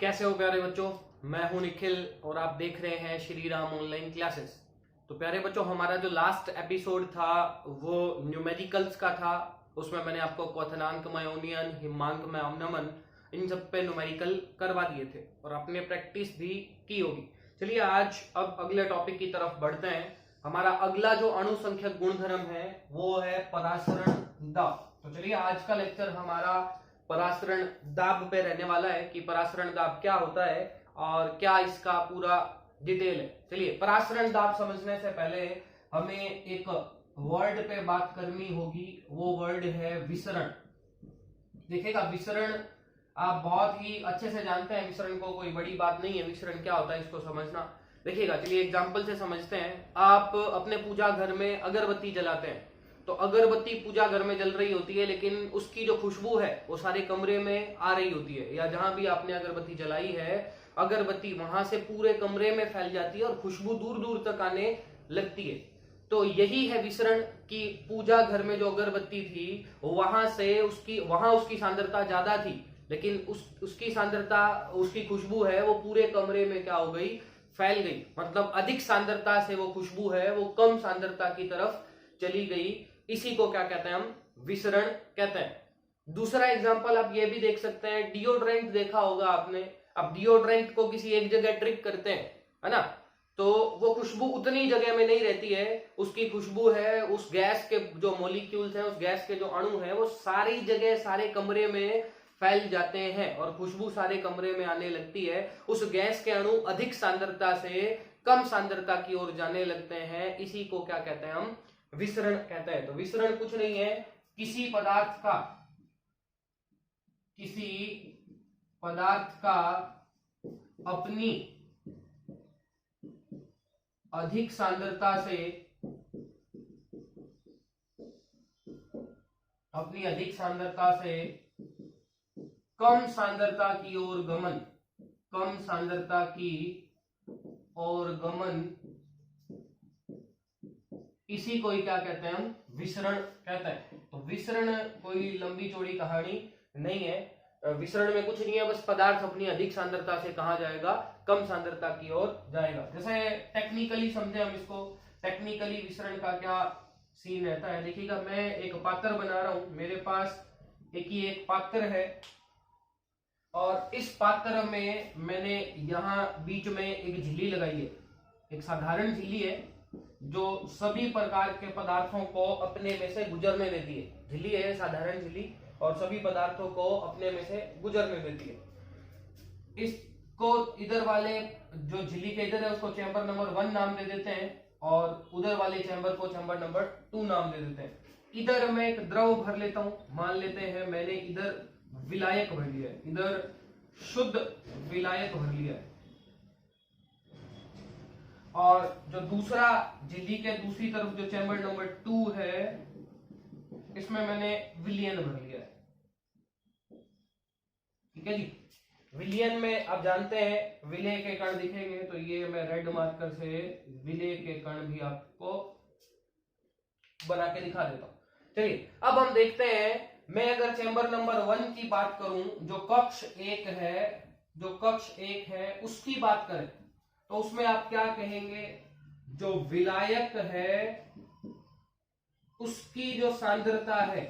कैसे हो प्यारे बच्चों। मैं हूं निखिल और आप देख रहे हैं श्री राम ऑनलाइन क्लासेस। तो प्यारे बच्चों, हमारा जो लास्ट एपिसोड था वो न्यूमेरिकल्स का था। उसमें मैंने आपको क्वथनांकमय यूनियन, हिमांकमय अवनमन, इन सब पे न्यूमेरिकल करवा दिए थे और आपने प्रैक्टिस भी की होगी। चलिए आज अब अगले टॉपिक की तरफ बढ़ते हैं। हमारा अगला जो अणुसंख्यक गुणधर्म है वो है परासरण दाब। तो चलिए आज का लेक्चर हमारा परासरण दाब पे रहने वाला है कि परासरण दाब क्या होता है और क्या इसका पूरा डिटेल है। चलिए परासरण दाब समझने से पहले हमें एक वर्ड पे बात करनी होगी, वो वर्ड है विसरण। देखिएगा, विसरण आप बहुत ही अच्छे से जानते हैं, विसरण को कोई बड़ी बात नहीं है। विसरण क्या होता है इसको समझना। देखिएगा, चलिए एग्जाम्पल से समझते हैं। आप अपने पूजा घर में अगरबत्ती जलाते हैं, तो अगरबत्ती पूजा घर में जल रही होती है, लेकिन उसकी जो खुशबू है वो सारे कमरे में आ रही होती है, या जहां भी आपने अगरबत्ती जलाई है अगरबत्ती वहां से पूरे कमरे में फैल जाती है और खुशबू दूर दूर तक आने लगती है। तो यही है विसरण की पूजा घर में जो अगरबत्ती थी वहां उसकी सांद्रता ज्यादा थी, लेकिन उसकी सांद्रता, उसकी खुशबू है वो पूरे कमरे में क्या हो गई, फैल गई। मतलब अधिक सांद्रता से वो खुशबू है वो कम सांद्रता की तरफ चली गई। इसी को क्या कहते हैं हम, विसरण कहते हैं। दूसरा एग्जांपल आप ये भी देख सकते हैं, डिओड्रेंट देखा होगा आपने। अब डिओड्रेंट को किसी एक जगह ट्रिप करते हैं, है ना, तो वो खुशबू उतनी जगह में नहीं रहती है। उसकी खुशबू है उस गैस के जो मॉलिक्यूल्स हैं, उस गैस के जो अणु हैं, वो सारी जगह सारे कमरे में फैल जाते हैं और खुशबू सारे कमरे में आने लगती है। उस गैस के अणु अधिक सांद्रता से कम सांद्रता की ओर जाने लगते हैं। इसी को क्या कहते हैं हम, विसरण कहते हैं। तो विसरण कुछ नहीं है, किसी पदार्थ का अपनी अधिक सांद्रता से कम सांद्रता की ओर गमन, इसी को ही क्या कहते हैं हम, विसरण कहते हैं। तो विसरण कोई लंबी चौड़ी कहानी नहीं है। विसरण में कुछ नहीं है, बस पदार्थ अपनी अधिक सांद्रता से कहां जाएगा, कम सांद्रता की ओर जाएगा। जैसे टेक्निकली समझे हम इसको, टेक्निकली विसरण का क्या सीन रहता है। देखिएगा, मैं एक पात्र बना रहा हूं, मेरे पास एक पात्र है और इस पात्र में मैंने यहां बीच में एक झिल्ली लगाई है। एक साधारण झिल्ली है जो सभी प्रकार के पदार्थों को अपने में से गुजरने देती है। झिल्ली है साधारण झिल्ली और सभी पदार्थों को अपने में से गुजरने देती है। इसको इधर वाले जो झिल्ली के इधर है उसको चैम्बर नंबर 1 नाम दे देते हैं और उधर वाले चैम्बर को चैम्बर नंबर 2 नाम दे देते हैं। इधर मैं एक द्रव भर लेता हूं, मान लेते हैं मैंने इधर विलायक भर लिया है, इधर शुद्ध विलायक भर लिया है, और जो दूसरा झिल्ली के दूसरी तरफ जो चैम्बर नंबर 2 है इसमें मैंने विलयन भर लिया है। ठीक है जी। विलयन में आप जानते हैं विलय के कण दिखेंगे, तो ये मैं रेड मार्कर से विलय के कण भी आपको बना के दिखा देता हूं। चलिए अब हम देखते हैं, मैं अगर चैम्बर नंबर 1 की बात करूं, जो कक्ष 1 है उसकी बात करें तो उसमें आप क्या कहेंगे, जो विलायक है उसकी जो सांद्रता है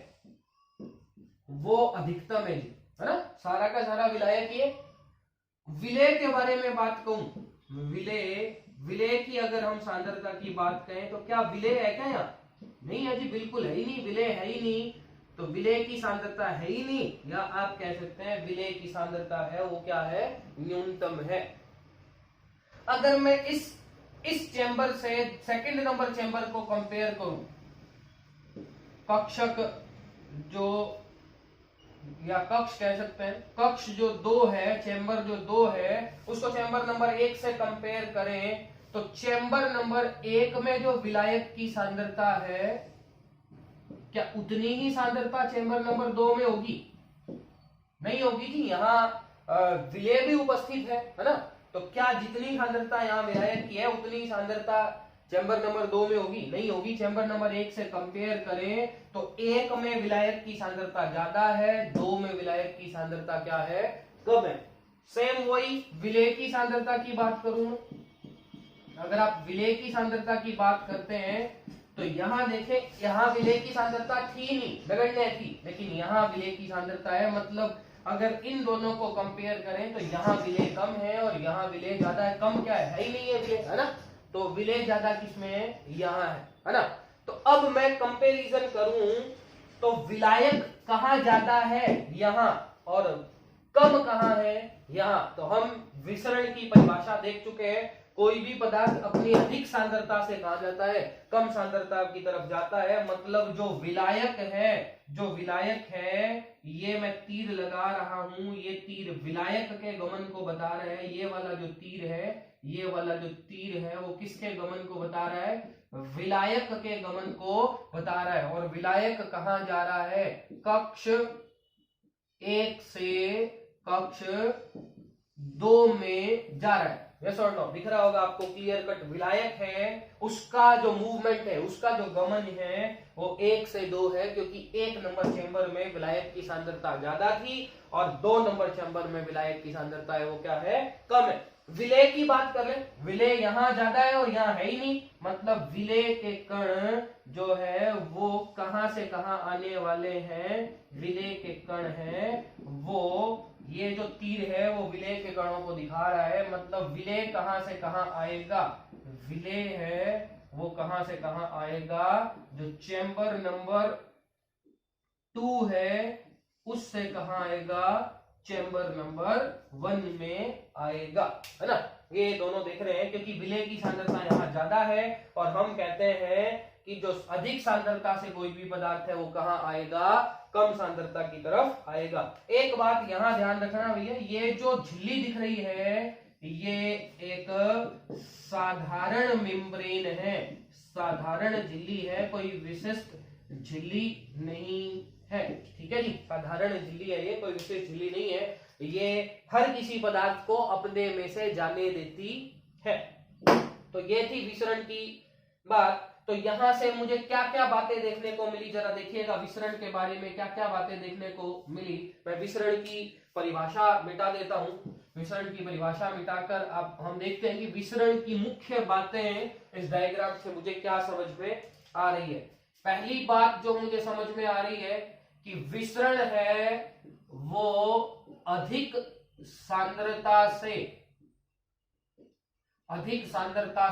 वो अधिकतम है जी, है ना। सारा का सारा विलायक ये। विलय के बारे में बात कहूं, विलय की अगर हम सांद्रता की बात करें तो क्या विलय है क्या यहाँ, नहीं है जी, बिल्कुल है ही नहीं, विलय है ही नहीं। तो विलय की सांद्रता है ही नहीं, या आप कह सकते हैं विलय की सांद्रता है वो क्या है, न्यूनतम है। अगर मैं इस चैम्बर से सेकंड नंबर चैम्बर को कंपेयर करूं, कक्षक जो, या कक्ष कह सकते हैं, कक्ष जो 2 है, चैम्बर जो 2 है उसको चैम्बर नंबर 1 से कंपेयर करें तो चैम्बर नंबर 1 में जो विलायक की सांद्रता है, क्या उतनी ही सांद्रता चैम्बर नंबर 2 में होगी, नहीं होगी जी। यहाँ विलय भी उपस्थित है ना, तो क्या जितनी सांद्रता यहाँ विलायक की है उतनी ही सांद्रता चैम्बर नंबर 2 में होगी, नहीं होगी। चैम्बर नंबर 1 से कंपेयर करें तो 1 में विलायक की सांद्रता ज्यादा है, 2 में विलायक की सांद्रता क्या है, कम है। सेम वही विलेय की सांद्रता की बात करूं मैं, अगर आप विलेय की सांद्रता की बात करते हैं तो यहां देखें, यहां विलेय की सांद्रता थी नहीं, नगण्य थी, लेकिन यहां विलेय की सांद्रता है। मतलब अगर इन दोनों को कंपेयर करें तो यहाँ विलेय कम है और यहाँ विलेय ज्यादा है। कम क्या है ही नहीं है विलेय, है ना। तो विलेय ज्यादा किसमें है, यहाँ है ना। तो अब मैं कंपैरिजन करूं तो विलायक कहाँ ज्यादा है, यहाँ, और कम कहाँ है, यहाँ। तो हम विसरण की परिभाषा देख चुके हैं। कोई भी पदार्थ अपनी अधिक सांद्रता से कहाँ जाता है, कम सांद्रता की तरफ जाता है। मतलब जो विलायक है, ये मैं तीर लगा रहा हूं, ये तीर विलायक के गमन को बता रहा है। ये वाला जो तीर है वो किसके गमन को बता रहा है, विलायक के गमन को बता रहा है। और विलायक कहाँ जा रहा है, कक्ष 1 से कक्ष 2 में जा रहा है। यस और नो, दिख रहा होगा आपको क्लियर कट। विलायक है, उसका जो मूवमेंट है, उसका जो गमन है वो 1 से 2 है, क्योंकि 1 नंबर चेंबर में विलायक की सांद्रता ज्यादा थी और 2 नंबर चेंबर में विलायक की सांद्रता है वो क्या है, कम है। विलेय की बात कर ले, विलेय यहाँ ज्यादा है और यहाँ है ही नहीं। मतलब विलेय के कण जो है वो कहां से कहां आने वाले हैं, विलेय के कण है वो, ये जो तीर है वो विलेय के कणों को दिखा रहा है। मतलब विलेय कहां से कहां आएगा, विलेय है वो कहां से कहां आएगा, जो चेंबर नंबर 2 है उससे कहां आएगा, चेंबर नंबर 1 में आएगा, है ना। ये दोनों देख रहे हैं, क्योंकि विलेय की सांद्रता यहाँ ज्यादा है और हम कहते हैं कि जो अधिक सांद्रता से कोई भी पदार्थ है वो कहां आएगा, कम सांद्रता की तरफ आएगा। एक बात यहां ध्यान रखना भैया, ये जो झिल्ली दिख रही है ये एक साधारण मेम्ब्रेन है, साधारण झिल्ली है, कोई विशिष्ट झिल्ली नहीं है। ठीक है जी, साधारण झिल्ली है ये, कोई विशेष झिल्ली नहीं है। ये हर किसी पदार्थ को अपने में से जाने देती है। तो ये थी विसरण की बात। तो यहां से मुझे क्या क्या बातें देखने को मिली, जरा देखिएगा विसरण के बारे में क्या क्या बातें देखने को मिली। मैं विसरण की परिभाषा मिटा देता हूं। विसरण की परिभाषा मिटाकर अब हम देखते हैं कि विसरण की मुख्य बातें इस डायग्राम से मुझे क्या समझ में आ रही है। पहली बात जो मुझे समझ में आ रही है कि विसरण है वो अधिक सांद्रता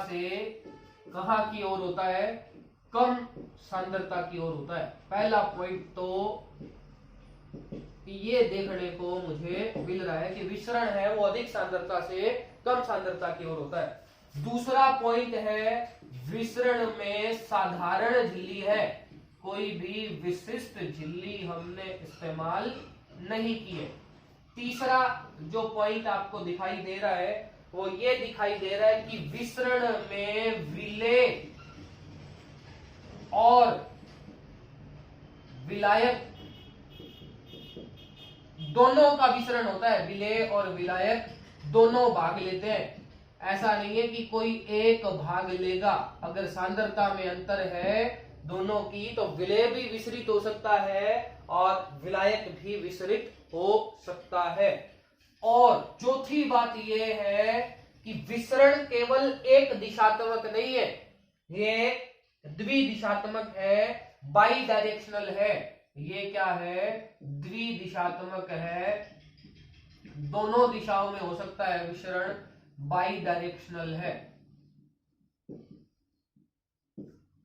से कहां की ओर होता है, कम सांद्रता की ओर होता है। पहला पॉइंट तो ये देखने को मुझे मिल रहा है कि विसरण है वो अधिक सांद्रता से कम सांद्रता की ओर होता है। दूसरा पॉइंट है विसरण में साधारण झिल्ली है, कोई भी विशिष्ट झिल्ली हमने इस्तेमाल नहीं की है। तीसरा जो पॉइंट आपको दिखाई दे रहा है वो ये दिखाई दे रहा है कि विसरण में विलेय और विलायक दोनों का विसरण होता है। विलेय और विलायक दोनों भाग लेते हैं। ऐसा नहीं है कि कोई एक भाग लेगा। अगर सांद्रता में अंतर है दोनों की तो विलेय भी विसरित हो सकता है और विलायक भी विसरित हो सकता है। और चौथी बात यह है कि विसरण केवल एक दिशात्मक नहीं है, ये द्विदिशात्मक है, बाई डायरेक्शनल है। ये क्या है, द्विदिशात्मक है, दोनों दिशाओं में हो सकता है विसरण, बाई डायरेक्शनल है।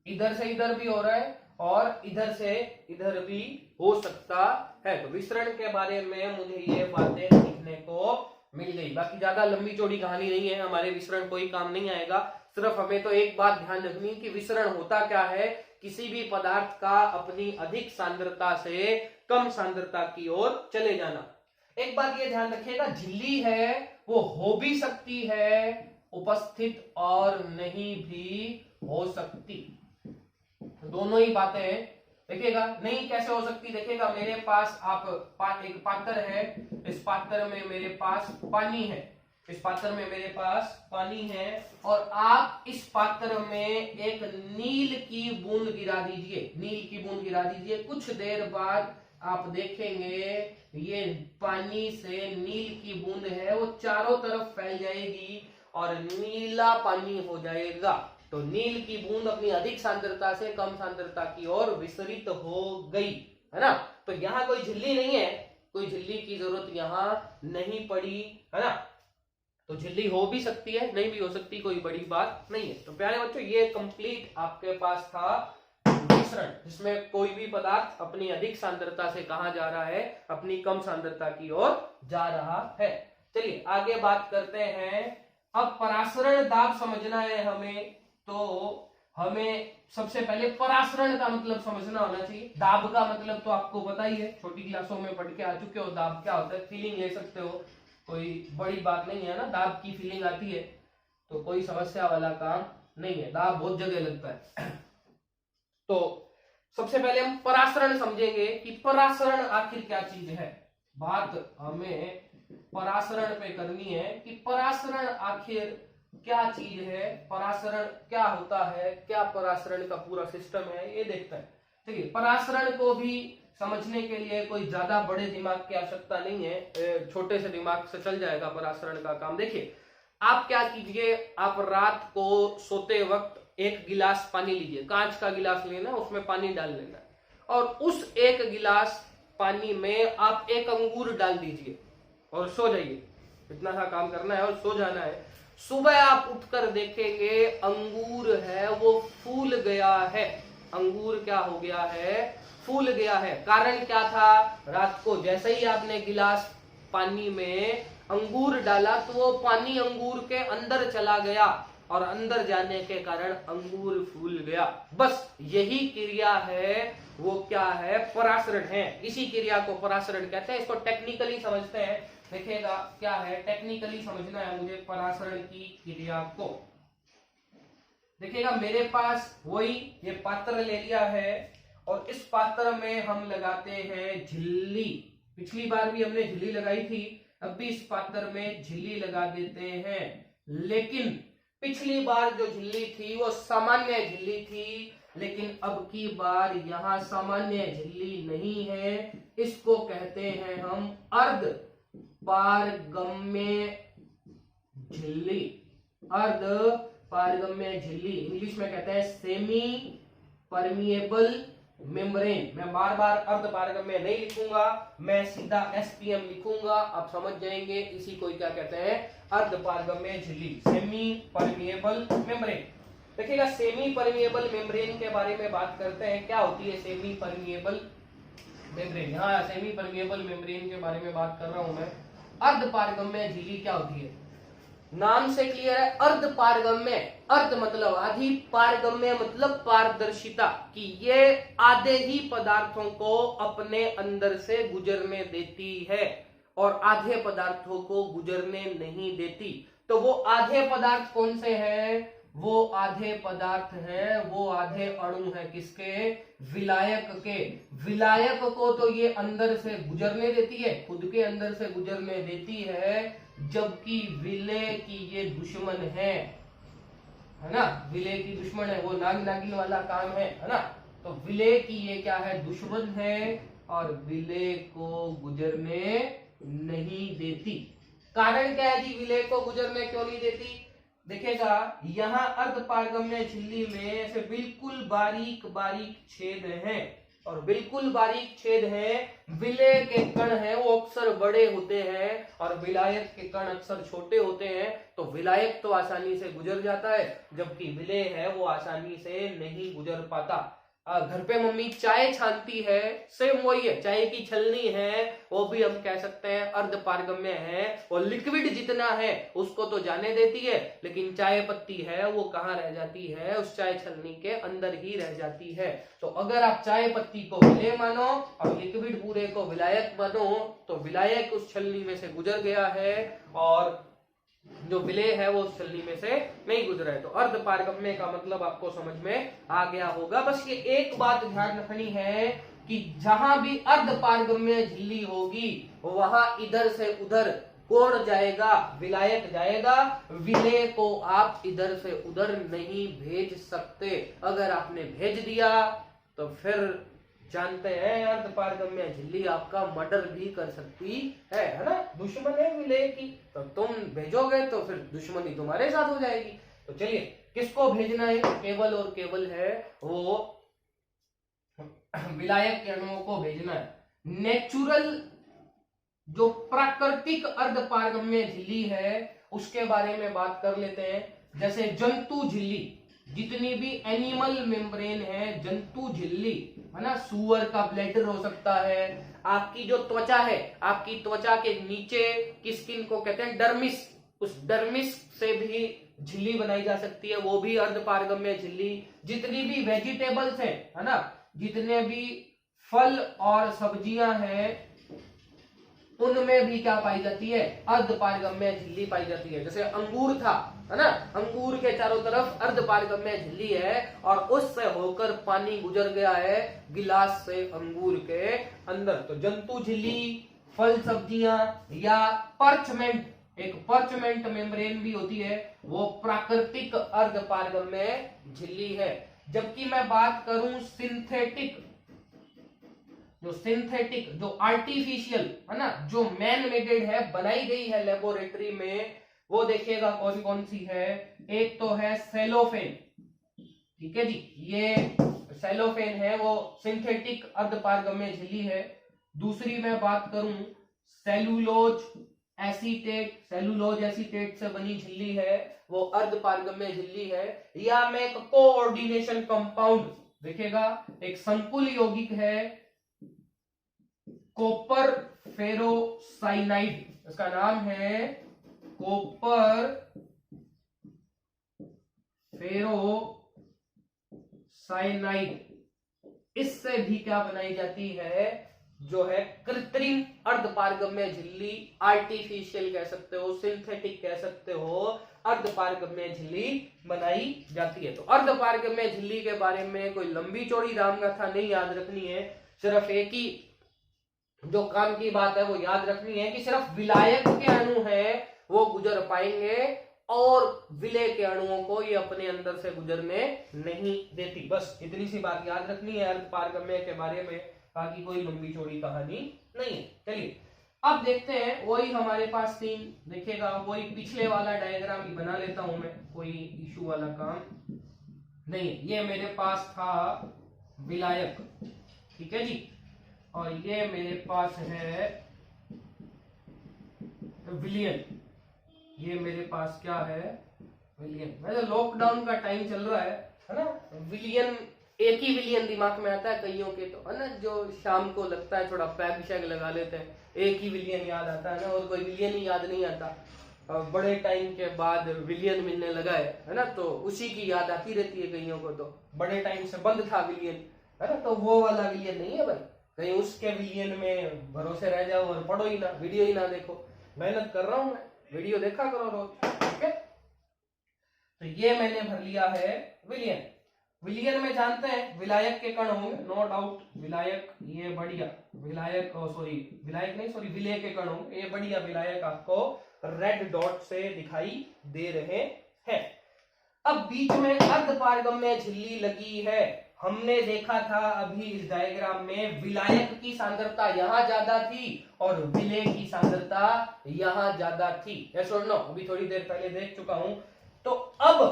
इधर से इधर भी हो रहा है और इधर से इधर भी हो सकता है। तो विसरण के बारे में मुझे ये बातें सीखने को मिल गई। बाकी ज्यादा लंबी चौड़ी कहानी नहीं है, हमारे विसरण कोई काम नहीं आएगा। सिर्फ हमें तो एक बात ध्यान रखनी कि विसरण होता क्या है, किसी भी पदार्थ का अपनी अधिक सांद्रता से कम सांद्रता की ओर चले जाना। एक बात ये ध्यान रखिएगा, झिल्ली है वो हो भी सकती है उपस्थित और नहीं भी हो सकती, दोनों ही बातें देखिएगा। नहीं कैसे हो सकती, देखिएगा मेरे पास एक पात्र है, इस पात्र में मेरे पास पानी है, इस पात्र में मेरे पास पानी है और आप इस पात्र में एक नील की बूंद गिरा दीजिए, नील की बूंद गिरा दीजिए। कुछ देर बाद आप देखेंगे ये पानी से नील की बूंद है वो चारों तरफ फैल जाएगी और नीला पानी हो जाएगा। तो नील की बूंद अपनी अधिक सांद्रता से कम सांद्रता की ओर विसरित हो गई, है ना। तो यहाँ कोई झिल्ली नहीं है, कोई झिल्ली की जरूरत यहाँ नहीं पड़ी, है ना। तो झिल्ली हो भी सकती है, नहीं भी हो सकती, कोई बड़ी बात नहीं है। तो प्यारे बच्चों ये कंप्लीट आपके पास था मिश्रण, जिसमें कोई भी पदार्थ अपनी अधिक सांद्रता से कहां जा रहा है, अपनी कम सांद्रता की ओर जा रहा है। चलिए आगे बात करते हैं। अब परासरण दाब समझना है हमें, तो हमें सबसे पहले परासरण का मतलब समझना होना चाहिए। दाब का मतलब तो आपको पता ही है, छोटी क्लासों में पढ़ के आ चुके हो। दाब क्या होता है, फीलिंग ले सकते हो, कोई बड़ी बात नहीं है ना। दाब की फीलिंग आती है तो कोई समस्या वाला काम नहीं है, दाब बहुत जगह लगता है। तो सबसे पहले हम परासरण समझेंगे कि परासरण आखिर क्या चीज है। बात हमें परासरण पे करनी है कि परासरण आखिर क्या चीज है, परासरण क्या होता है, क्या परासरण का पूरा सिस्टम है, ये देखते हैं। ठीक है, परासरण को भी समझने के लिए कोई ज्यादा बड़े दिमाग की आवश्यकता नहीं है, छोटे से दिमाग से चल जाएगा परासरण का काम। देखिए आप क्या कीजिए, आप रात को सोते वक्त एक गिलास पानी लीजिए, कांच का गिलास लेना, उसमें पानी डाल लेना और उस एक गिलास पानी में आप एक अंगूर डाल दीजिए और सो जाइए। इतना सा काम करना है और सो जाना है। सुबह आप उठकर देखेंगे अंगूर है वो फूल गया है। अंगूर क्या हो गया है, फूल गया है। कारण क्या था, रात को जैसे ही आपने गिलास पानी में अंगूर डाला तो वो पानी अंगूर के अंदर चला गया और अंदर जाने के कारण अंगूर फूल गया। बस यही क्रिया है, वो क्या है, परासरण है। इसी क्रिया को परासरण कहते हैं। इसको टेक्निकली समझते हैं, देखिएगा क्या है, टेक्निकली समझना है मुझे परासरण की क्रिया को। देखिएगा मेरे पास वही ये पात्र ले लिया है और इस पात्र में हम लगाते हैं झिल्ली। पिछली बार भी हमने झिल्ली लगाई थी, अब भी इस पात्र में झिल्ली लगा देते हैं। लेकिन पिछली बार जो झिल्ली थी वो सामान्य झिल्ली थी, लेकिन अब की बार यहाँ सामान्य झिल्ली नहीं है। इसको कहते हैं हम अर्ध पारगम्य झिल्ली। अर्ध पारगम्य झिल्ली इंग्लिश में कहते हैं सेमी परमिएबल मेम्ब्रेन। मैं बार बार अर्ध पारगम्य नहीं लिखूंगा, मैं सीधा एसपीएम लिखूंगा, आप समझ जाएंगे। इसी को क्या कहते हैं, अर्ध पारगम्य झिल्ली, सेमी परमिएबल मेम्ब्रेन। देखिएगा सेमी परमिएबल मेम्ब्रेन के बारे में बात करते हैं। क्या होती है सेमी परमिएबल मेम्ब्रेन, यहाँ सेमी परमिएबल मेम्ब्रेन के बारे में बात कर रहा हूं मैं। अर्ध पारगम्य झिल्ली क्या होती है, नाम से क्लियर है। अर्ध पारगम्य, अर्ध मतलब आधी, पारगम्य मतलब पारदर्शिता, कि ये आधे ही पदार्थों को अपने अंदर से गुजरने देती है और आधे पदार्थों को गुजरने नहीं देती। तो वो आधे पदार्थ कौन से हैं, वो आधे पदार्थ हैं, वो आधे अणु हैं किसके, विलायक के। विलायक को तो ये अंदर से गुजरने देती है, खुद के अंदर से गुजरने देती है, जबकि विलय की ये दुश्मन है ना। विलय की दुश्मन है, वो नाग नागिन वाला काम है ना। तो विलय की ये क्या है, दुश्मन है और विलय को गुजरने नहीं देती। कारण क्या है जी, विलय को गुजरने क्यों नहीं देती। देखिएगा यहाँ अर्ध पारगम्य झिल्ली में ऐसे बिल्कुल बारीक बारीक छेद हैं और बिल्कुल बारीक छेद हैं। विलय के कण हैं वो अक्सर बड़े होते हैं और विलायक के कण अक्सर छोटे होते हैं। तो विलायक तो आसानी से गुजर जाता है, जबकि विलय है वो आसानी से नहीं गुजर पाता। घर पे मम्मी चाय छानती है, सेम वही है, चाय की छलनी है, वो भी हम कह सकते हैं अर्ध पारगम्य है। और लिक्विड जितना है उसको तो जाने देती है, लेकिन चाय पत्ती है वो कहाँ रह जाती है, उस चाय छलनी के अंदर ही रह जाती है। तो अगर आप चाय पत्ती को विलय मानो और लिक्विड पूरे को विलायक मानो, तो विलायक उस छलनी में से गुजर गया है और जो विलय है वो छलनी में से नहीं गुजरा है। तो अर्ध पारगम्य का मतलब आपको समझ में आ गया होगा। बस ये एक बात ध्यान रखनी है कि जहां भी अर्ध पारगम्य झिल्ली होगी वहां इधर से उधर कौन जाएगा, विलायक जाएगा। विलय को आप इधर से उधर नहीं भेज सकते। अगर आपने भेज दिया तो फिर जानते हैं अर्धपारगम्य झिल्ली आपका मर्डर भी कर सकती है ना। दुश्मन है विलय की, तो तुम भेजोगे तो फिर दुश्मनी तुम्हारे साथ हो जाएगी। तो चलिए किसको भेजना है, केवल और केवल है वो विलायक के अणुओं को भेजना है। नेचुरल जो प्राकृतिक अर्धपारगम्य झिल्ली है उसके बारे में बात कर लेते हैं। जैसे जंतु झिल्ली, जितनी भी एनिमल मेम्ब्रेन है, जंतु झिल्ली है ना, सुअर का ब्लैडर हो सकता है, आपकी जो त्वचा है, आपकी त्वचा के नीचे की स्किन को कहते हैं डर्मिस, उस डर्मिस से भी झिल्ली बनाई जा सकती है, वो भी अर्धपारगम्य झिल्ली। जितनी भी वेजिटेबल्स है ना, जितने भी फल और सब्जियां हैं उनमें भी क्या पाई जाती है, अर्धपारगम्य झिल्ली पाई जाती है। जैसे अंगूर था है ना, अंगूर के चारों तरफ अर्धपारगम्य झिल्ली है और उससे होकर पानी गुजर गया है गिलास से अंगूर के अंदर। तो जंतु झिल्ली, फल सब्जियां या पर्चमेंट, एक पर्चमेंट मेम्ब्रेन भी होती है, वो प्राकृतिक अर्धपारगम्य झिल्ली है। जबकि मैं बात करूं सिंथेटिक, जो आर्टिफिशियल है ना, जो मैन मेडेड है, बनाई गई है लेबोरेटरी में, वो देखिएगा कौन कौन सी है। एक तो है सेलोफेन, ठीक है जी, ये सेलोफेन है, वो सिंथेटिक अर्धपारगम्य झिल्ली है। दूसरी मैं बात करूं सेलुलोज एसीटेट, सेलुलोज एसीटेट से बनी झिल्ली है, वो अर्धपारगम्य झिल्ली है। या मैं एक कोऑर्डिनेशन कंपाउंड देखिएगा, एक संकुल यौगिक है कॉपर फेरोसाइनाइड, इसका नाम है कॉपर फेरोसाइनाइड। इससे भी क्या बनाई जाती है, जो है कृत्रिम अर्धपारगम्य झिल्ली, आर्टिफिशियल कह सकते हो, सिंथेटिक कह सकते हो, अर्धपारगम्य झिल्ली बनाई जाती है। तो अर्धपारगम्य झिल्ली के बारे में कोई लंबी चौड़ी रामकथा नहीं याद रखनी है, सिर्फ एक ही जो काम की बात है वो याद रखनी है कि सिर्फ विलायक के अणु है वो गुजर पाएंगे और विलय के अणुओं को ये अपने अंदर से गुजरने नहीं देती। बस इतनी सी बात याद रखनी है अर्धपारगम्य के बारे में, बाकी कोई लंबी चौड़ी कहानी नहीं है। चलिए अब देखते हैं, वही हमारे पास तीन देखिएगा, वही पिछले वाला डायग्राम ही बना लेता हूं मैं, कोई इशू वाला काम नहीं। ये मेरे पास था विलायक, ठीक है जी, और ये मेरे पास है विलियन, ये मेरे पास क्या है, विलियन। वैसे लॉकडाउन का टाइम चल रहा है ना, विलियन एक ही विलियन दिमाग में आता है कईयों के, तो है ना, जो शाम को लगता है थोड़ा पैग शैग लगा लेते हैं, एक ही विलियन याद आता है ना, और कोई विलियन ही याद नहीं आता। बड़े टाइम के बाद विलियन मिलने लगा है ना, तो उसी की याद आती रहती है कईयों को। तो बड़े टाइम से बंद था विलियन, है ना, तो वो वाला विलियन नहीं है भाई, कहीं उसके विलियन में भरोसे रह जाओ और पढ़ो ही ना, वीडियो ही ना देखो। मेहनत कर रहा हूं मैं, वीडियो देखा करो रोज, ठीक है। तो ये मैंने भर लिया है विलियन। विलियन में जानते हैं विलायक के कण होंगे, नो डाउट, विलायक ये बढ़िया विलायक, विलायक नहीं सॉरी विलय के कण होंगे, ये बढ़िया विलायक आपको रेड डॉट से दिखाई दे रहे हैं। अब बीच में अर्धपारगम्य झिल्ली लगी है। हमने देखा था अभी इस डायग्राम में विलायक की सांद्रता यहां ज्यादा थी और विलय की सांद्रता यहां ज्यादा थी, यस और नो, अभी थोड़ी देर पहले देख चुका हूं। तो अब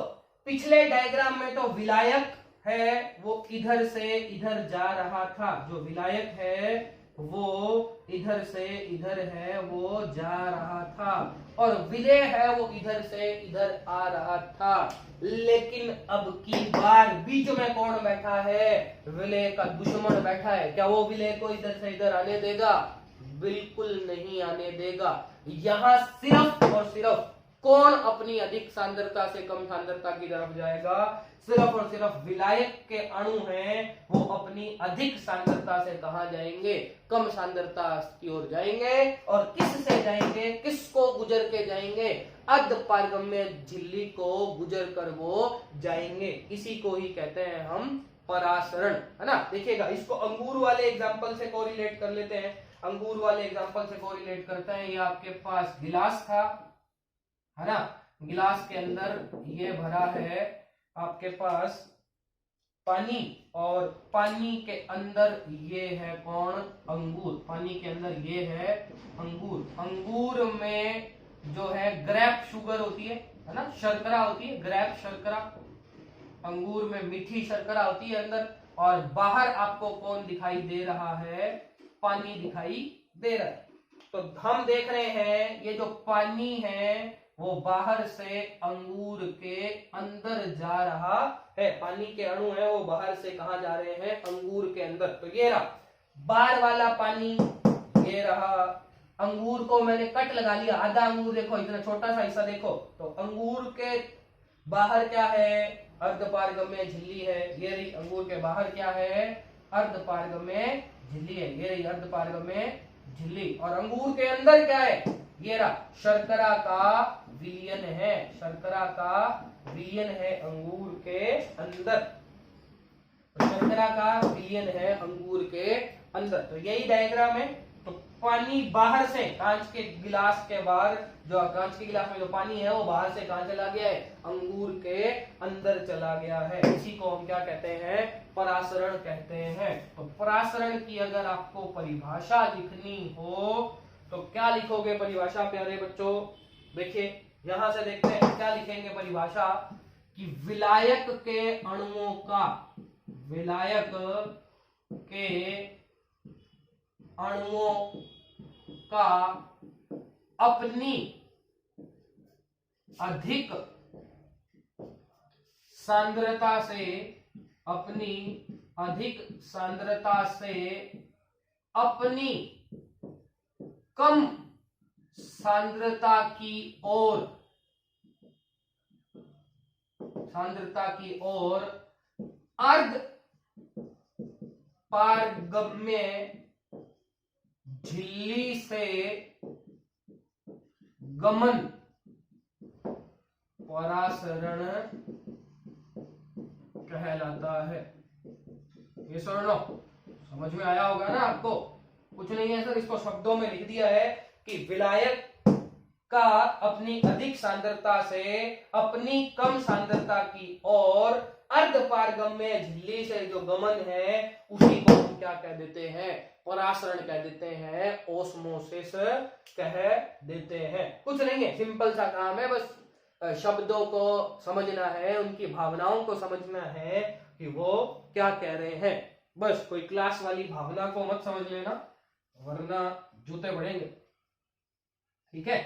पिछले डायग्राम में तो विलायक है वो इधर से इधर जा रहा था, जो विलायक है वो इधर से इधर है वो जा रहा था, और विलय है वो इधर से इधर आ रहा था। लेकिन अब की बार बीच में कौन बैठा है, विलय का दुश्मन बैठा है। क्या वो विलय को इधर से इधर आने देगा? बिल्कुल नहीं आने देगा। यहां सिर्फ और सिर्फ कौन अपनी अधिक सांद्रता से कम सांद्रता की तरफ जाएगा? सिर्फ और सिर्फ विलायक के अणु हैं वो अपनी अधिक सांद्रता से कहां जाएंगे? कम सांद्रता की ओर जाएंगे। और किस से जाएंगे? किसको गुजर के जाएंगे? अर्धपारगम्य झिल्ली को गुजर कर वो जाएंगे। इसी को ही कहते हैं हम परासरण, है ना। देखिएगा, इसको अंगूर वाले एग्जाम्पल से कोरिलेट कर लेते हैं। अंगूर वाले एग्जाम्पल से कोरिलेट करते हैं। ये आपके पास गिलास था, है ना, गिलास के अंदर ये भरा है आपके पास पानी, और पानी के अंदर ये है कौन? अंगूर। पानी के अंदर ये है अंगूर। अंगूर में जो है ग्रेप शुगर होती है ना, शर्करा होती है, ग्रेप शर्करा। अंगूर में मीठी शर्करा होती है अंदर, और बाहर आपको कौन दिखाई दे रहा है? पानी दिखाई दे रहा है। तो हम देख रहे हैं ये जो पानी है वो बाहर से अंगूर के अंदर जा रहा है। पानी के अणु है वो बाहर से कहां जा रहे हैं? अंगूर के अंदर। तो ये रहा बाहर वाला पानी, ये रहा अंगूर को मैंने कट लगा लिया, आधा अंगूर देखो, इतना छोटा सा हिस्सा देखो। तो अंगूर के बाहर क्या है? अर्धपारगम्य झिल्ली है। ये रही अंगूर के बाहर क्या है? अर्धपारगम्य झिल्ली है। ये रही अर्धपारगम्य झिल्ली। और अंगूर के अंदर क्या है? ये रहा शर्करा का विलयन है। शर्करा का विलयन है अंगूर के अंदर। शर्करा का विलयन है अंगूर के अंदर। तो यही डायग्राम है। तो पानी बाहर से कांच के गिलास के बाहर, जो कांच के गिलास में जो पानी है वो बाहर से कहां चला गया है? अंगूर के अंदर चला गया है। इसी को हम क्या कहते हैं? परासरण कहते हैं। तो परासरण की अगर आपको परिभाषा लिखनी हो तो क्या लिखोगे परिभाषा प्यारे बच्चों? देखिए यहां से देखते हैं क्या लिखेंगे परिभाषा, कि विलायक के अणुओं का, विलायक के अणुओं का अपनी अधिक सांद्रता से, अपनी अधिक सांद्रता से अपनी कम सांद्रता की ओर, सांद्रता की ओर अर्ध पारगम्य झिल्ली से गमन परासरण कहलाता है। ये सुन लो, समझ में आया होगा ना आपको? कुछ नहीं है सर, इसको शब्दों में लिख दिया है कि विलायक का अपनी अधिक सांद्रता से अपनी कम सांद्रता की ओर अर्धपारगम्य झिल्ली से जो गमन है उसी को हम क्या कह देते हैं? परासरण कह देते हैं, ओस्मोसिस कह देते हैं। कुछ नहीं है, सिंपल सा काम है, बस शब्दों को समझना है, उनकी भावनाओं को समझना है कि वो क्या कह रहे हैं। बस कोई क्लास वाली भावना को मत समझ लेना वरना जूते पड़ेंगे। ठीक है,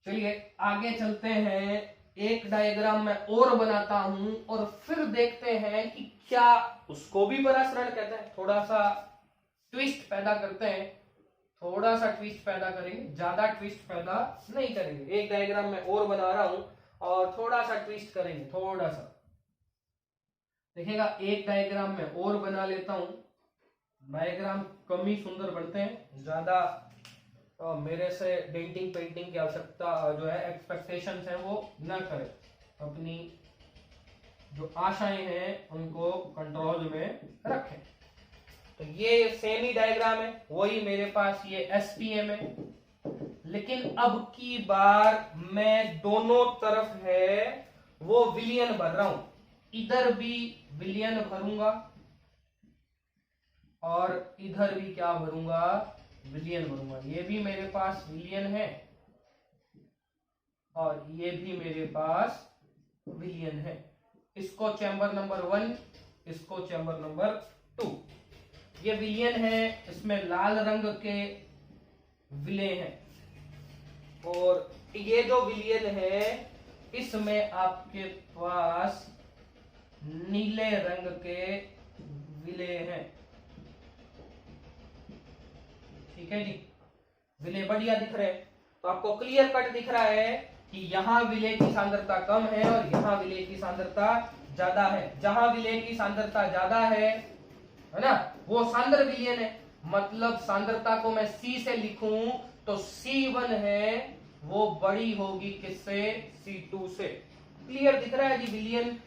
चलिए आगे चलते हैं। एक डायग्राम मैं और बनाता हूं और फिर देखते हैं कि क्या उसको भी परासरण कहते हैं। थोड़ा सा ट्विस्ट पैदा करते हैं, थोड़ा सा ट्विस्ट पैदा करेंगे, ज्यादा ट्विस्ट पैदा नहीं करेंगे। एक डायग्राम मैं और बना रहा हूं और थोड़ा सा ट्विस्ट करेंगे, थोड़ा सा देखिएगा। एक डायग्राम मैं और बना लेता हूं। डायग्राम कम ही सुंदर बनते हैं, ज्यादा मेरे से डेंटिंग पेंटिंग की आवश्यकता जो है, एक्सपेक्टेशंस हैं वो न करें। अपनी जो आशाएं हैं उनको कंट्रोल में रखें। तो ये सेम ही डायग्राम है, वही मेरे पास ये एसपीएम है, लेकिन अब की बार मैं दोनों तरफ है वो विलियन भर रहा हूं। इधर भी विलियन भरूंगा और इधर भी क्या भरूंगा? विलियन भरूंगा। ये भी मेरे पास विलियन है और ये भी मेरे पास विलियन है। इसको चैम्बर नंबर 1, इसको चैम्बर नंबर 2। ये विलियन है, इसमें लाल रंग के विलेय हैं और ये जो विलियन है इसमें आपके पास नीले रंग के विलेय हैं। ठीक है जी, विलेय बढ़िया दिख रहे हैं। तो आपको क्लियर कट दिख रहा है कि यहाँ विलेय की सांद्रता कम है और यहाँ विलेय की सांद्रता ज्यादा है। जहां विलेय की सांद्रता ज्यादा है ना, वो सांद्र विलयन है। मतलब सांद्रता को मैं C से लिखूं तो C1 है वो बड़ी होगी किससे? C2 से। क्लियर दिख रहा है जी? विलयन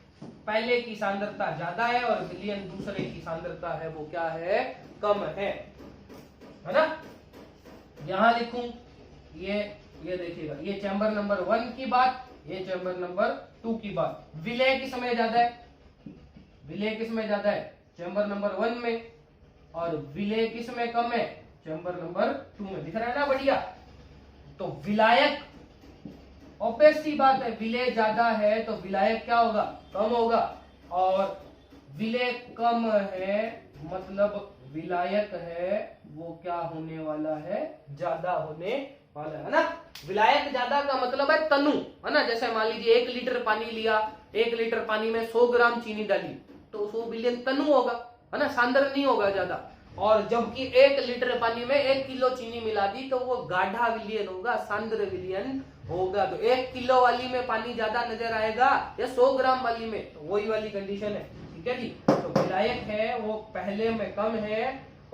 पहले की सांद्रता ज्यादा है और विलयन दूसरे की सांद्रता है वो क्या है? कम है ना। यहां लिखूं ये देखिएगा, ये चैम्बर नंबर 1 की बात, ये चैम्बर नंबर 2 की बात। विलय की समय ज्यादा है विलय किस में ज्यादा है? चैम्बर नंबर 1 में। और विलय किस में कम है? चैम्बर नंबर 2 में। दिख रहा है ना बढ़िया? तो विलायक, ऑब्वियस सी बात है, विलय ज्यादा है तो विलायक क्या होगा? कम होगा। और विलय कम है मतलब विलायक है वो क्या होने वाला है? ज्यादा होने वाला है ना। विलायक ज्यादा का मतलब है तनु, है ना। जैसे मान लीजिए 1 लीटर पानी लिया, 1 लीटर पानी में 100 ग्राम चीनी डाली तो 100 मिलियन तनु होगा, है ना, सांद्र नहीं होगा ज्यादा। और जबकि 1 लीटर पानी में 1 किलो चीनी मिला दी तो वो गाढ़ा विलयन होगा, सांद्र विलयन होगा। तो 1 किलो वाली में पानी ज्यादा नजर आएगा या 100 ग्राम वाली में? तो वही वाली कंडीशन है, ठीक है जी। तो विलायक है वो पहले में कम है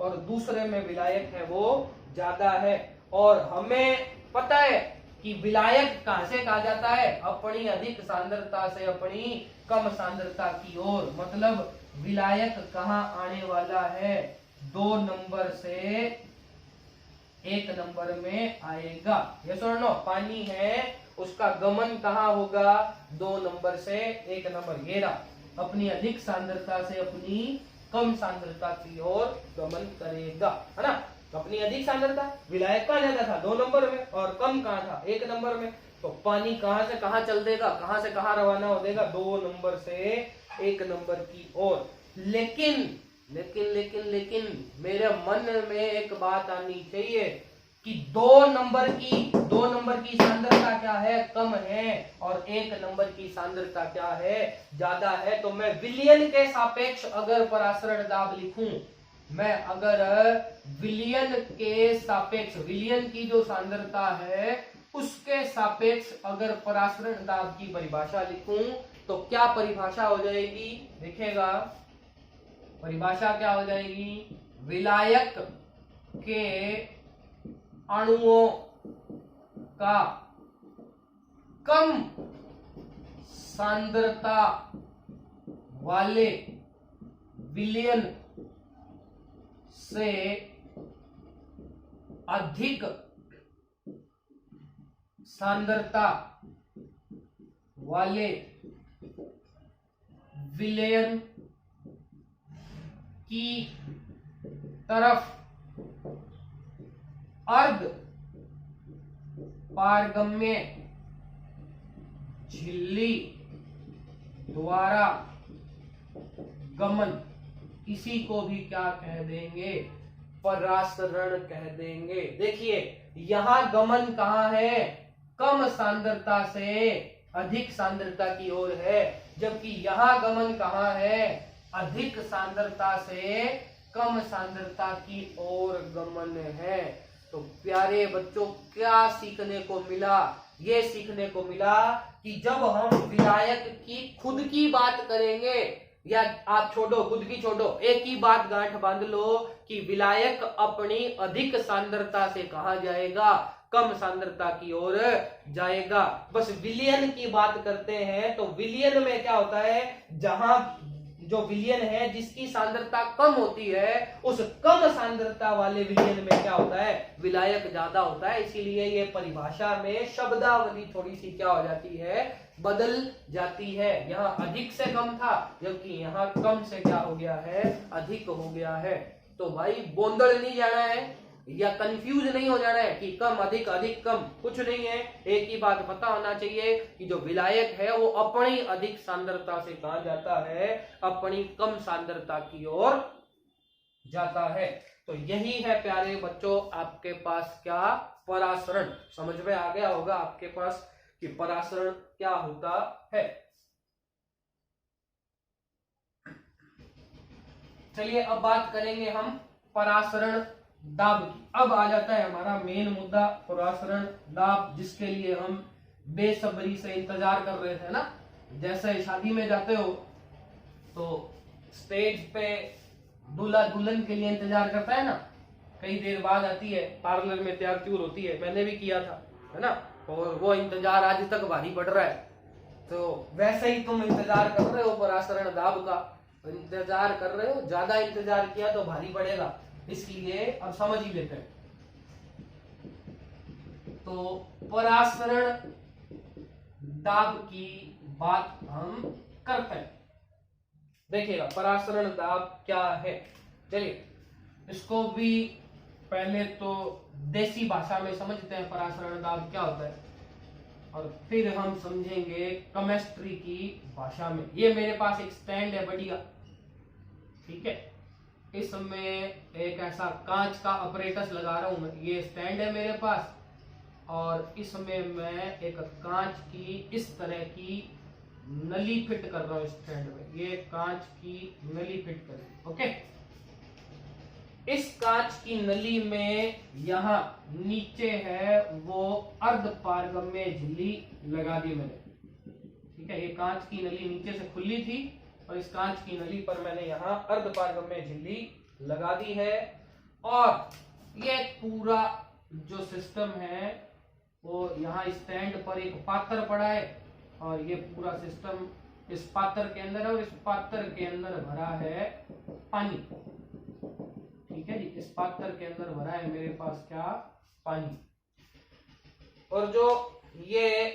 और दूसरे में विलायक है वो ज्यादा है। और हमें पता है कि विलायक कहां से कहा जाता है? अपनी अधिक सांद्रता से अपनी कम सांद्रता की ओर। मतलब विलायक कहां आने वाला है? 2 नंबर से 1 नंबर में आएगा। यस और नो? पानी है उसका गमन कहां होगा? 2 नंबर से 1 नंबर। ये रहा, अपनी अधिक सांद्रता से अपनी कम सांद्रता की ओर गमन करेगा, है ना। अपनी अधिक सांद्रता, विलायक कहां जाता था? 2 नंबर में। और कम कहां था? 1 नंबर में। तो पानी कहां से कहां चल देगा? कहां से कहां रवाना हो देगा? 2 नंबर से 1 नंबर की ओर। लेकिन लेकिन लेकिन लेकिन मेरे मन में एक बात आनी चाहिए कि 2 नंबर की सांद्रता क्या है? कम है। और 1 नंबर की सांद्रता क्या है? ज्यादा है। तो मैं विलयन के सापेक्ष अगर परासरण दाब लिखूं, मैं अगर विलयन के सापेक्ष, विलयन की जो सांद्रता है उसके सापेक्ष अगर परासरण दाब की परिभाषा लिखूं तो क्या परिभाषा हो जाएगी? देखिएगा, परिभाषा क्या हो जाएगी? विलायक के अणुओं का कम सांद्रता वाले विलयन से अधिक सांद्रता वाले विलयन की तरफ अर्ध पारगम्य झिल्ली द्वारा गमन, इसी को भी क्या कह देंगे? परासरण कह देंगे। देखिए यहां गमन कहां है? कम सांद्रता से अधिक सांद्रता की ओर है, जबकि यहां गमन कहां है? अधिक सांद्रता से कम सांद्रता की ओर गमन है। तो प्यारे बच्चों क्या सीखने को मिला? ये सीखने को मिला कि जब हम विलायक की खुद की बात करेंगे, या आप छोड़ो, खुद की छोड़ो, एक ही बात गांठ बांध लो कि विलायक अपनी अधिक सांद्रता से कहां जाएगा? कम सांद्रता की ओर जाएगा। बस विलयन की बात करते हैं तो विलयन में क्या होता है? जहां जो विलयन है जिसकी सांद्रता कम होती है, उस कम सांद्रता वाले विलयन में क्या होता है? विलायक ज्यादा होता है। इसीलिए ये परिभाषा में शब्दावली थोड़ी सी क्या हो जाती है? बदल जाती है। यहाँ अधिक से कम था, जबकि यहाँ कम से क्या हो गया है? अधिक हो गया है। तो भाई बोंदड़ नहीं जाना है या कंफ्यूज नहीं हो जाना है कि कम अधिक अधिक कम, कुछ नहीं है। एक ही बात पता होना चाहिए कि जो विलायक है वो अपनी अधिक सांद्रता से कहा जाता है? अपनी कम सांद्रता की ओर जाता है। तो यही है प्यारे बच्चों आपके पास क्या? परासरण। समझ में आ गया होगा आपके पास कि परासरण क्या होता है। चलिए अब बात करेंगे हम परासरण दाब की। अब आ जाता है हमारा मेन मुद्दा, परासरण दाब, जिसके लिए हम बेसब्री से इंतजार कर रहे थे ना। जैसे शादी में जाते हो तो स्टेज पे दूल्हा दुल्हन के लिए इंतजार करता है ना, कई देर बाद आती है, पार्लर में तैयार चूर होती है, मैंने भी किया था, है ना। और वो इंतजार आज तक भारी पड़ रहा है। तो वैसे ही तुम इंतजार कर रहे हो परासरण दाब का, इंतजार कर रहे हो, ज्यादा इंतजार किया तो भारी पड़ेगा, इसलिए अब समझ ही लेते हैं। तो परासरण दाब की बात हम करते हैं। देखिएगा परासरण दाब क्या है। चलिए इसको भी पहले तो देसी भाषा में समझते हैं परासरण दाब क्या होता है, और फिर हम समझेंगे केमिस्ट्री की भाषा में। ये मेरे पास एक स्टैंड है बढ़िया, ठीक है, इसमें एक ऐसा कांच का अपरेटस लगा रहा हूं मैं। ये स्टैंड है मेरे पास और इसमें मैं एक कांच की इस तरह की नली फिट कर रहा हूं स्टैंड में। ये कांच की नली फिट कर, ओके। इस कांच की नली में यहाँ नीचे है वो अर्ध पारगम्य झिल्ली लगा दी मैंने, ठीक है। ये कांच की नली नीचे से खुली थी और इस कांच की नली पर मैंने यहाँ अर्ध पारगम्य झिल्ली लगा दी है। और ये पूरा जो सिस्टम है वो यहाँ स्टैंड पर एक पात्र पड़ा है और ये पूरा सिस्टम इस पात्र के अंदर है और इस पात्र के अंदर भरा है पानी, ठीक है जी। इस पात्र के अंदर भरा है मेरे पास क्या, पानी। और जो ये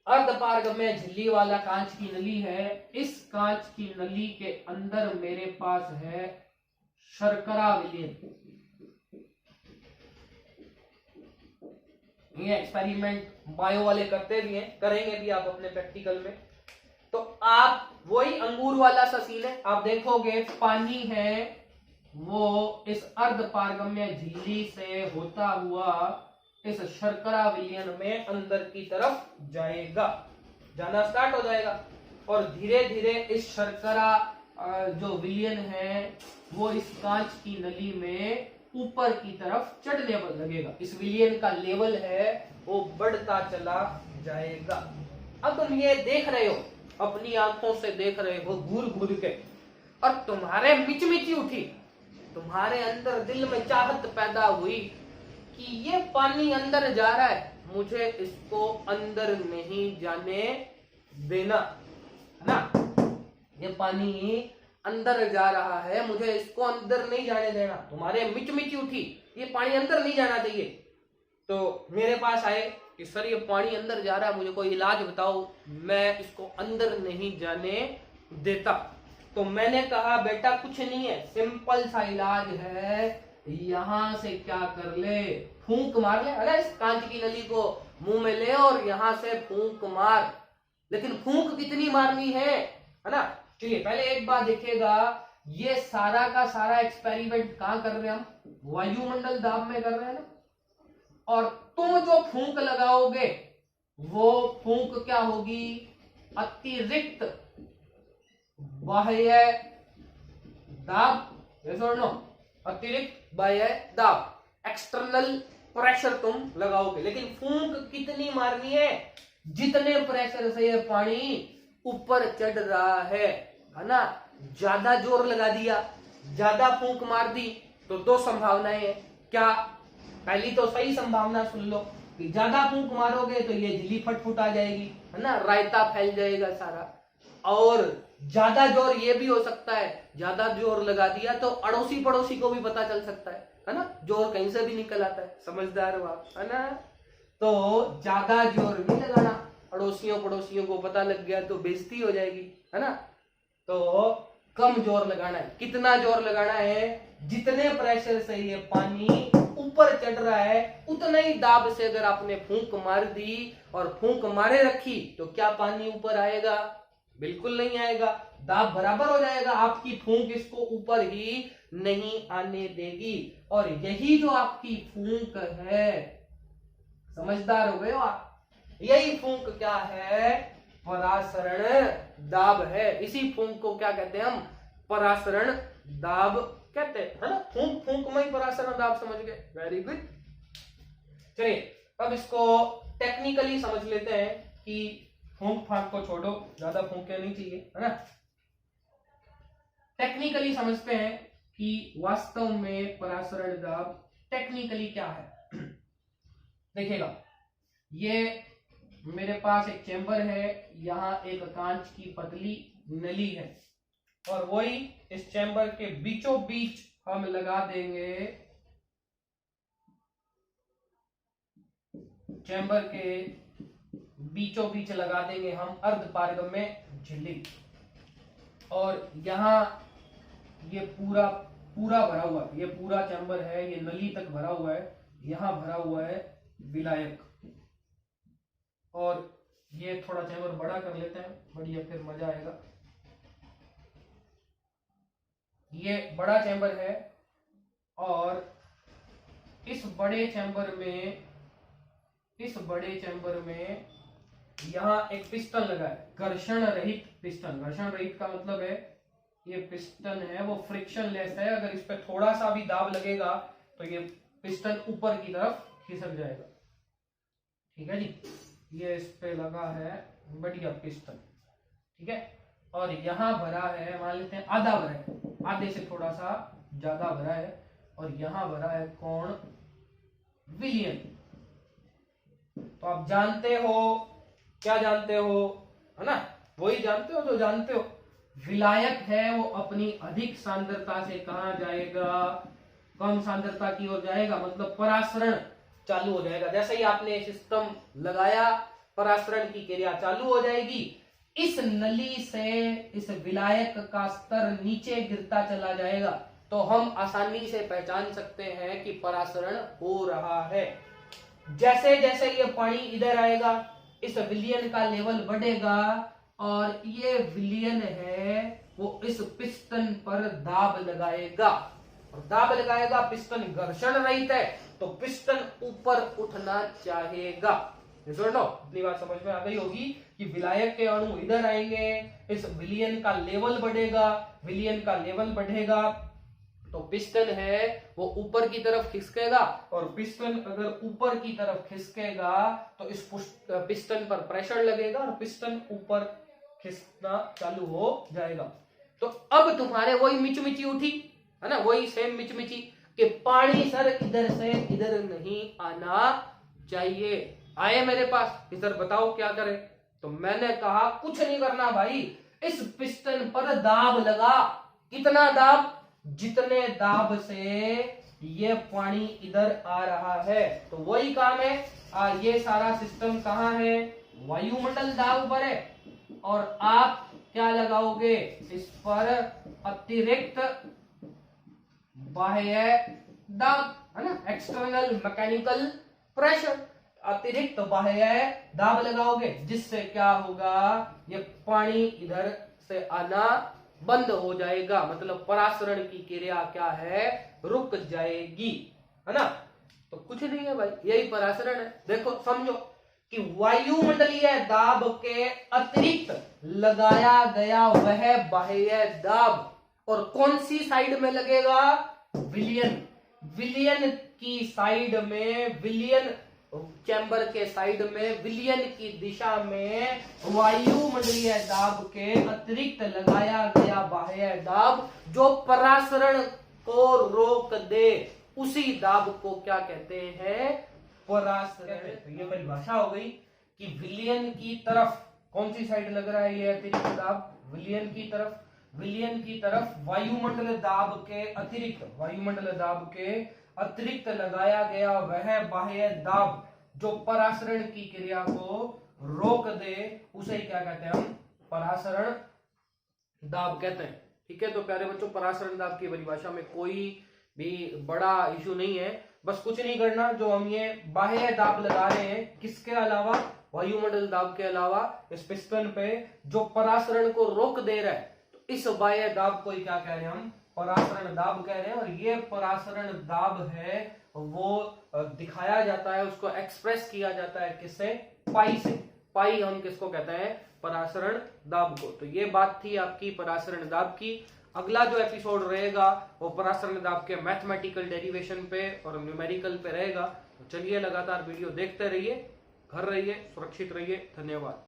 अर्धपारगम्य झिल्ली वाला कांच की नली है, इस कांच की नली के अंदर मेरे पास है शर्करा विलयन। ये एक्सपेरिमेंट बायो वाले करते भी हैं, करेंगे भी आप अपने प्रैक्टिकल में। तो आप वही अंगूर वाला सा सीन है, आप देखोगे पानी है वो इस अर्धपारगम्य झिल्ली से होता हुआ इस शर्करा विलयन में अंदर की तरफ जाएगा, जाना स्टार्ट हो जाएगा। और धीरे धीरे इस शर्करा जो विलयन है वो इस कांच की नली में ऊपर की तरफ चढ़ने लगेगा। इस विलयन का लेवल है वो बढ़ता चला जाएगा। अब तुम ये देख रहे हो, अपनी आंखों से देख रहे हो घूर घूर के, और तुम्हारे मिचमिची उठी, तुम्हारे अंदर दिल में चाहत पैदा हुई कि ये पानी अंदर जा रहा है, मुझे इसको अंदर नहीं जाने देना, है ना। ये पानी अंदर जा रहा है, मुझे इसको अंदर नहीं जाने देना। तुम्हारे मिचमिची उठी, ये पानी अंदर नहीं जाना चाहिए। तो मेरे पास आए कि सर ये पानी अंदर जा रहा है, मुझे कोई इलाज बताओ, मैं इसको अंदर नहीं जाने देता। तो मैंने कहा बेटा कुछ नहीं है, सिंपल सा इलाज है, यहां से क्या कर ले, फूंक मार ले। अरे इस कांच की नली को मुंह में ले और यहां से फूंक मार। लेकिन फूंक कितनी मारनी है ना। चलिए पहले एक बात देखिएगा, ये सारा का सारा एक्सपेरिमेंट कहां कर रहे हैं हम, वायुमंडल दाब में कर रहे हैं ना। और तुम जो फूंक लगाओगे वो फूंक क्या होगी, अतिरिक्त बाह्य दाब, अतिरिक्त बाह्य दाब, एक्सटर्नल प्रेशर तुम लगाओगे। लेकिन फूंक कितनी मारनी है, जितने प्रेशर से ये पानी ऊपर चढ़ रहा है ना। ज्यादा जोर लगा दिया, ज्यादा फूंक मार दी तो दो संभावनाएं हैं। क्या, पहली तो सही संभावना सुन लो कि ज्यादा फूंक मारोगे तो ये झिल्ली फट आ जाएगी, है ना, रायता फैल जाएगा सारा। और ज्यादा जोर ये भी हो सकता है, ज्यादा जोर लगा दिया तो अड़ोसी पड़ोसी को भी पता चल सकता है ना, जोर कहीं से भी निकल आता है, समझदार हो आप, है ना। तो ज्यादा जोर नहीं लगाना, अड़ोसियों पड़ोसियों को पता लग गया तो बेइज्जती हो जाएगी, है ना। तो कम जोर लगाना है। कितना जोर लगाना है, जितने प्रेशर से ये पानी ऊपर चढ़ रहा है उतना ही दाब से अगर आपने फूंक मार दी और फूंक मारे रखी तो क्या पानी ऊपर आएगा, बिल्कुल नहीं आएगा। दाब बराबर हो जाएगा, आपकी फूंक इसको ऊपर ही नहीं आने देगी। और यही जो आपकी फूंक है, समझदार हो गए हो आप, यही फूंक क्या है, परासरण दाब है। इसी फूंक को क्या कहते हैं हम, परासरण दाब कहते हैं, है ना। फूंक फूंक में ही परासरण दाब समझ गए, वेरी गुड। चलिए अब इसको टेक्निकली समझ लेते हैं कि फूंक फांक को छोड़ो, ज्यादा फूंके नहीं चाहिए, है ना। टेक्निकली समझते हैं कि वास्तव में परासरण दाब टेक्निकली क्या है। देखिएगा, ये मेरे पास एक चेंबर है, यहाँ एक कांच की पतली नली है और वही इस चेंबर के बीचों बीच हम लगा देंगे, चेंबर के बीचों बीच लगा देंगे हम अर्धपारगम्य झिल्ली। और यहाँ ये पूरा पूरा भरा हुआ है, ये पूरा चैम्बर है, ये नली तक भरा हुआ है, यहाँ भरा हुआ है विलायक। और ये थोड़ा चैम्बर बड़ा कर लेते हैं, बढ़िया, फिर मजा आएगा। ये बड़ा चैम्बर है और इस बड़े चैम्बर में यहाँ एक पिस्टन लगा है, घर्षण रहित पिस्टन। घर्षण रहित का मतलब है ये पिस्टन है वो फ्रिक्शन लेस है, अगर इस पे थोड़ा सा भी दाब लगेगा तो ये पिस्टन ऊपर की तरफ खिसक जाएगा। ठीक है जी, ये इस पे लगा है बढ़िया पिस्टन। ठीक है, और यहाँ भरा है, मान लेते हैं आधा भरा है, आधे से थोड़ा सा ज्यादा भरा है, और यहाँ भरा है कौन? विलियन। तो आप जानते हो, क्या जानते हो, है ना, वही जानते हो जो जानते हो। विलायक है वो अपनी अधिक सांद्रता से कहां जाएगा? कम सांद्रता की ओर जाएगा, मतलब परासरण चालू हो जाएगा। जैसे ही आपने सिस्टम लगाया, परासरण की क्रिया चालू हो जाएगी। इस नली से इस विलायक का स्तर नीचे गिरता चला जाएगा, तो हम आसानी से पहचान सकते हैं कि परासरण हो रहा है। जैसे जैसे ये पानी इधर आएगा, इस विलियन का लेवल बढ़ेगा, और ये विलियन है वो इस पिस्टन पर दाब लगाएगा, और दाब लगाएगा, पिस्टन घर्षण रहित है तो पिस्टन ऊपर उठना चाहेगा। अपनी बात समझ में आ गई होगी कि विलायक के अणु इधर आएंगे, इस विलियन का लेवल बढ़ेगा, विलियन का लेवल बढ़ेगा तो पिस्टन है वो ऊपर की तरफ खिसकेगा, और पिस्टन अगर ऊपर की तरफ खिसकेगा तो इस पिस्टन पर प्रेशर लगेगा और पिस्टन ऊपर खिसकना चालू हो जाएगा। तो अब तुम्हारे वही मिचमिची उठी है ना, वही सेम मिचमिची कि पानी सर इधर से इधर नहीं आना चाहिए। आए मेरे पास, इधर बताओ क्या करें? तो मैंने कहा कुछ नहीं करना भाई, इस पिस्टन पर दाब लगा। कितना दाब? जितने दाब से ये पानी इधर आ रहा है। तो वही काम है। ये सारा सिस्टम कहाँ है? वायुमंडल दाब पर है, और आप क्या लगाओगे? इस पर अतिरिक्त बाह्य दाब, है ना, एक्सटर्नल मैकेनिकल प्रेशर। अतिरिक्त बाह्य दाब लगाओगे, जिससे क्या होगा? ये पानी इधर से आना बंद हो जाएगा, मतलब परासरण की क्रिया क्या है? रुक जाएगी, है ना। तो कुछ नहीं है भाई, यही परासरण है। देखो समझो कि वायुमंडलीय दाब के अतिरिक्त लगाया गया वह बाह्य दाब, और कौन सी साइड में लगेगा? विलियन। विलियन की साइड में, विलियन चैम्बर के साइड में, विलियन की दिशा में वायुमंडलीय दाब के अतिरिक्त लगाया गया बाह्य दाब जो परासरण को रोक दे, उसी दाब को क्या कहते हैं? परासरण। तो ये परिभाषा हो गई कि विलियन की तरफ कौन सी साइड लग रहा है ये अतिरिक्त दाब? विलियन की तरफ। विलियन की तरफ वायुमंडल दाब के अतिरिक्त, वायुमंडल दाब के अतिरिक्त लगाया गया वह बाह्य दाब जो परासरण की क्रिया को रोक दे, उसे क्या कहते हैं हम? परासरण दाब कहते हैं। ठीक है, तो प्यारे बच्चों, परासरण दाब की परिभाषा में कोई भी बड़ा इशू नहीं है। बस कुछ नहीं करना, जो हम ये बाह्य दाब लगा रहे हैं, किसके अलावा? वायुमंडल दाब के अलावा इस पिस्टन पे जो परासरण को रोक दे रहा है, तो इस बाह्य दाब को क्या कह रहे हैं हम? परासरण दाब कह रहे हैं। और ये परासरण दाब है वो दिखाया जाता है, उसको एक्सप्रेस किया जाता है किससे? पाई से। पाई हम किसको कहते हैं? परासरण दाब को। तो ये बात थी आपकी परासरण दाब की। अगला जो एपिसोड रहेगा वो परासरण दाब के मैथमेटिकल डेरिवेशन पे और न्यूमेरिकल पे रहेगा। तो चलिए लगातार वीडियो देखते रहिए, घर रहिए, सुरक्षित रहिए। धन्यवाद।